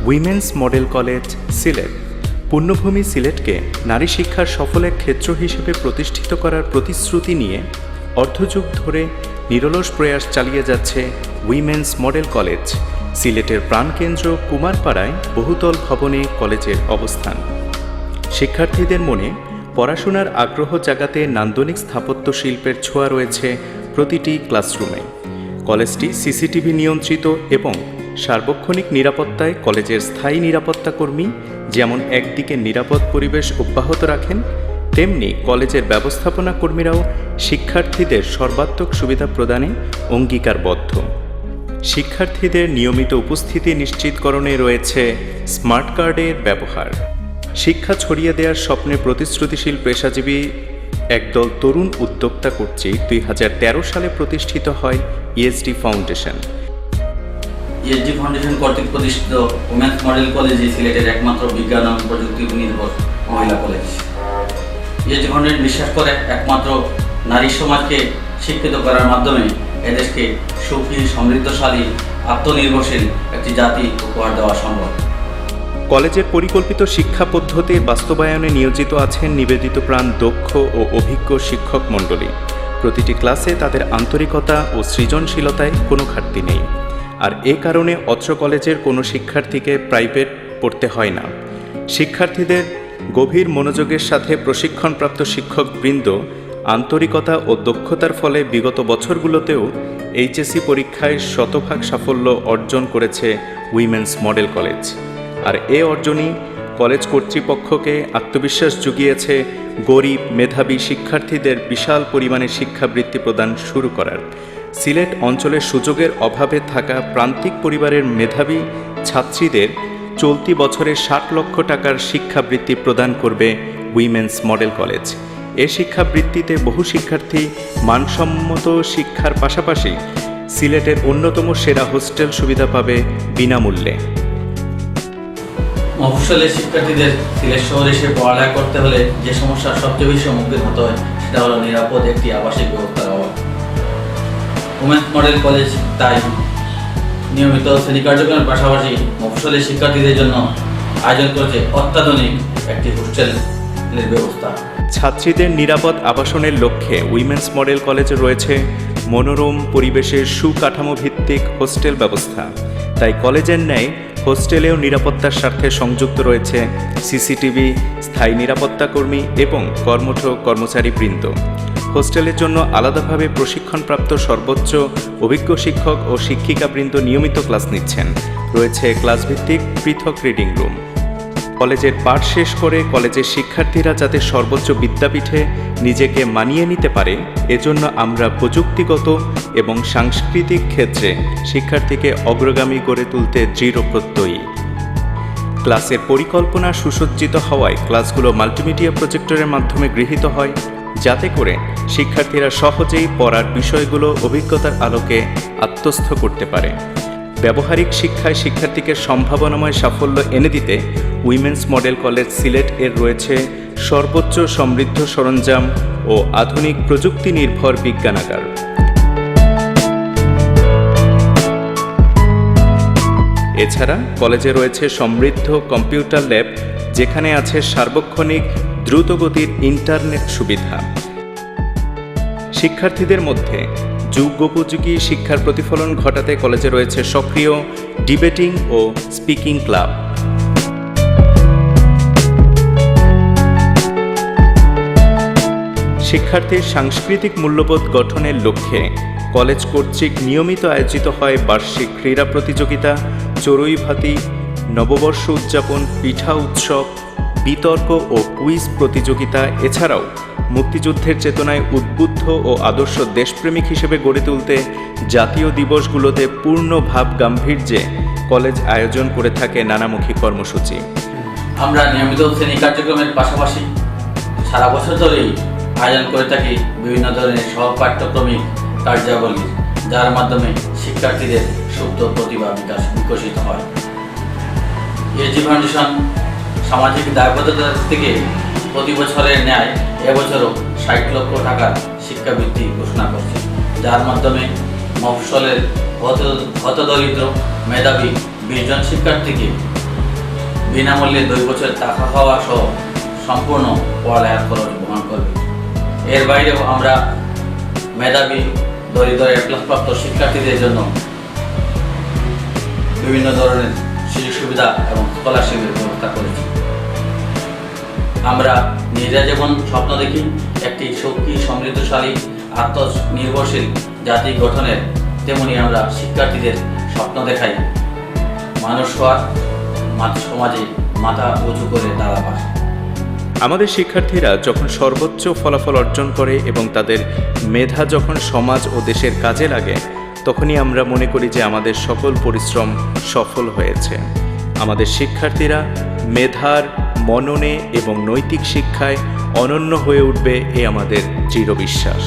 Women's model college Sylhet পুণ্যভূমি সিলেটকে নারী শিক্ষার সফল এক ক্ষেত্র হিসেবে প্রতিষ্ঠিত করার প্রতিশ্রুতি নিয়ে অর্ধযুগ ধরে নিরলস প্রয়াস চালিয়ে যাচ্ছে উইমেন্স মডেল কলেজ। সিলেটের প্রাণকেন্দ্র কুমারপাড়ায় বহুতল ভবনে কলেজের অবস্থান। শিক্ষার্থীদের মনে পড়াশোনার আগ্রহ জাগাতে নান্দনিক স্থাপত্য শিল্পের ছোঁয়া রয়েছে প্রতিটি ক্লাসরুমে। কলেজটি সিসিটিভি নিয়ন্ত্রিত এবং সার্বক্ষণিক নিরাপত্তায় কলেজের স্থায়ী নিরাপত্তা কর্মী যেমন একদিকে নিরাপদ পরিবেশ অব্যাহত রাখেন, তেমনি কলেজের ব্যবস্থাপনা কর্মীরাও শিক্ষার্থীদের সর্বাত্মক সুবিধা প্রদানে অঙ্গীকারবদ্ধ। শিক্ষার্থীদের নিয়মিত উপস্থিতি নিশ্চিতকরণে রয়েছে স্মার্ট কার্ডের ব্যবহার। শিক্ষা ছড়িয়ে দেওয়ার স্বপ্নে প্রতিশ্রুতিশীল পেশাজীবী একদল তরুণ উদ্যোক্তা কর্তৃক 2013 সালে প্রতিষ্ঠিত হয় ইএসডি ফাউন্ডেশন। ইএসডি ফাউন্ডেশন কর্তৃক প্রতিষ্ঠিত উমেন্স মডেল কলেজ সিলেটের একমাত্র বিজ্ঞান ও প্রযুক্তি নির্ভর মহিলা কলেজ। ইএসডি ফাউন্ডেশন বিশ্বাস করে একমাত্র নারী সমাজকে শিক্ষিত করার মাধ্যমে এদেশকে সুখী, সমৃদ্ধশালী, আত্মনির্ভরশীল একটি জাতি উপহার দেওয়া সম্ভব। কলেজের পরিকল্পিত শিক্ষা পদ্ধতির বাস্তবায়নে নিয়োজিত আছেন নিবেদিত প্রাণ, দক্ষ ও অভিজ্ঞ শিক্ষক মণ্ডলী। প্রতিটি ক্লাসে তাদের আন্তরিকতা ও সৃজনশীলতায় কোনো ঘাটতি নেই। আর এ কারণে অত্র কলেজের কোনো শিক্ষার্থীকে প্রাইভেট পড়তে হয় না। শিক্ষার্থীদের গভীর মনোযোগের সাথে প্রশিক্ষণপ্রাপ্ত শিক্ষকবৃন্দ আন্তরিকতা ও দক্ষতার ফলে বিগত বছরগুলোতেও এইচএসসি পরীক্ষায় শতভাগ সাফল্য অর্জন করেছে উইমেন্স মডেল কলেজ। আর এ অর্জনই কলেজ কর্তৃপক্ষকে আত্মবিশ্বাস জুগিয়েছে গরিব মেধাবী শিক্ষার্থীদের বিশাল পরিমাণে শিক্ষাবৃত্তি প্রদান শুরু করার। সিলেট অঞ্চলের সুযোগের অভাবে থাকা প্রান্তিক পরিবারের মেধাবী ছাত্রীদের চলতি বছরে 60 লক্ষ টাকার শিক্ষাবৃত্তি প্রদান করবে উইমেন্স মডেল কলেজ। এ শিক্ষাবৃত্তিতে বহু শিক্ষার্থী মানসম্মত শিক্ষার পাশাপাশি সিলেটের অন্যতম সেরা হোস্টেল সুবিধা পাবে বিনামূল্যে। মফস্বলের শিক্ষার্থীদের সিলেট শহরে এসে পড়ালেখা করতে হলে যে সমস্যার সবচেয়ে বেশি সম্মুখীন হতে হয় সেটা হলো নিরাপদ একটি আবাসিক ব্যবস্থার অভাব। উমেন্স মডেল কলেজ তাই নিয়মিত শ্রেণী কার্যক্রমের পাশাপাশি মফস্বলের শিক্ষার্থীদের জন্য আয়োজন করেছে অত্যাধুনিক একটি হোস্টেলের ব্যবস্থা। ছাত্রীদের নিরাপদ আবাসনের লক্ষ্যে উইমেন্স মডেল কলেজে রয়েছে মনোরম পরিবেশের সুকাঠামো ভিত্তিক হোস্টেল ব্যবস্থা। তাই কলেজের ন্যায় হোস্টেলেও নিরাপত্তার স্বার্থে সংযুক্ত রয়েছে সিসিটিভি, স্থায়ী নিরাপত্তা কর্মী এবং কর্মঠ কর্মচারীবৃন্দ। হোস্টেলের জন্য আলাদাভাবে প্রশিক্ষণপ্রাপ্ত সর্বোচ্চ অভিজ্ঞ শিক্ষক ও শিক্ষিকাবৃন্দ নিয়মিত ক্লাস নিচ্ছেন। রয়েছে ক্লাসভিত্তিক পৃথক রিডিং রুম। কলেজের পাঠ শেষ করে কলেজের শিক্ষার্থীরা যাতে সর্বোচ্চ বিদ্যাপীঠে নিজেকে মানিয়ে নিতে পারে, এজন্য আমরা প্রযুক্তিগত এবং সাংস্কৃতিক ক্ষেত্রে শিক্ষার্থীকে অগ্রগামী করে তুলতে দৃঢ় প্রত্যয়ী। ক্লাসের পরিকল্পনা সুসজ্জিত হওয়ায় ক্লাসগুলো মাল্টিমিডিয়া প্রজেক্টরের মাধ্যমে গৃহীত হয়, যাতে করে শিক্ষার্থীরা সহজেই পড়ার বিষয়গুলো অভিজ্ঞতার আলোকে আত্মস্থ করতে পারে। ব্যবহারিক শিক্ষায় শিক্ষার্থীকে সম্ভাবনাময় সাফল্য এনে দিতে উইমেন্স মডেল কলেজ সিলেট এর রয়েছে সর্বোচ্চ সমৃদ্ধ সরঞ্জাম ও আধুনিক প্রযুক্তি নির্ভর বিজ্ঞানাগার। এছাড়া কলেজে রয়েছে সমৃদ্ধ কম্পিউটার ল্যাব, যেখানে আছে সার্বক্ষণিক দ্রুতগতির ইন্টারনেট সুবিধা। শিক্ষার্থীদের মধ্যে যুগোপযোগী শিক্ষার প্রতিফলন ঘটাতে কলেজে রয়েছে সক্রিয় ডিবেটিং ও স্পিকিং ক্লাব। শিক্ষার্থীর সাংস্কৃতিক মূল্যবোধ গঠনের লক্ষ্যে কলেজ কর্তৃক নিয়মিত আয়োজিত হয় বার্ষিক ক্রীড়া প্রতিযোগিতা, চড়ুইভাতি, নববর্ষ উদযাপন, পিঠা উৎসব, বিতর্ক ও কুইজ প্রতিযোগিতা। এছাড়াও মুক্তিযুদ্ধের চেতনায় উদ্বুদ্ধ ও আদর্শ দেশপ্রেমিক হিসেবে গড়ে তুলতে জাতীয় দিবসগুলোতে পূর্ণ ভাব গাম্ভীর্যে কলেজ আয়োজন করে থাকে নানামুখী কর্মসূচি। আমরা নিয়মিত শ্রেণী কার্যক্রমের পাশাপাশি সারা বছর ধরেই আয়োজন করে থাকি বিভিন্ন ধরনের সহপাঠ্যক্রমিক কার্যাবলী, যার মাধ্যমে শিক্ষার্থীদের সুপ্ত প্রতিভা বিকাশ বিকশিত হয়। ইএসডি ফাউন্ডেশন সামাজিক দায়বদ্ধতা থেকে প্রতি বছরের ন্যায় এবছরও 60 লক্ষ টাকার শিক্ষাবৃত্তি ঘোষণা করছে, যার মাধ্যমে মফস্বলের হতদরিদ্র মেধাবী 20 জন শিক্ষার্থীকে বিনামূল্যে 2 বছর টাকা খাওয়া সহ সম্পূর্ণ পড়ালেখার খরচ বহন করবে। এর বাইরেও আমরা মেধাবী দরিদ্র A+ প্রাপ্ত শিক্ষার্থীদের জন্য বিভিন্ন ধরনের সুযোগ সুবিধা এবং স্কলারশিপের ব্যবস্থা করেছি। আমরা নিজেরা যেমন স্বপ্ন দেখি একটি সুখী, সমৃদ্ধশালী, আত্মনির্ভরশীল জাতি গঠনের, তেমনি আমরা শিক্ষার্থীদের স্বপ্ন দেখাই মানুষ হওয়ার, সমাজে মাথা উঁচু করে দাঁড়াবার। আমাদের শিক্ষার্থীরা যখন সর্বোচ্চ ফলাফল অর্জন করে এবং তাদের মেধা যখন সমাজ ও দেশের কাজে লাগে, তখনই আমরা মনে করি যে আমাদের সকল পরিশ্রম সফল হয়েছে। আমাদের শিক্ষার্থীরা মেধার, মননে এবং নৈতিক শিক্ষায় অনন্য হয়ে উঠবে, এ আমাদের দৃঢ় বিশ্বাস।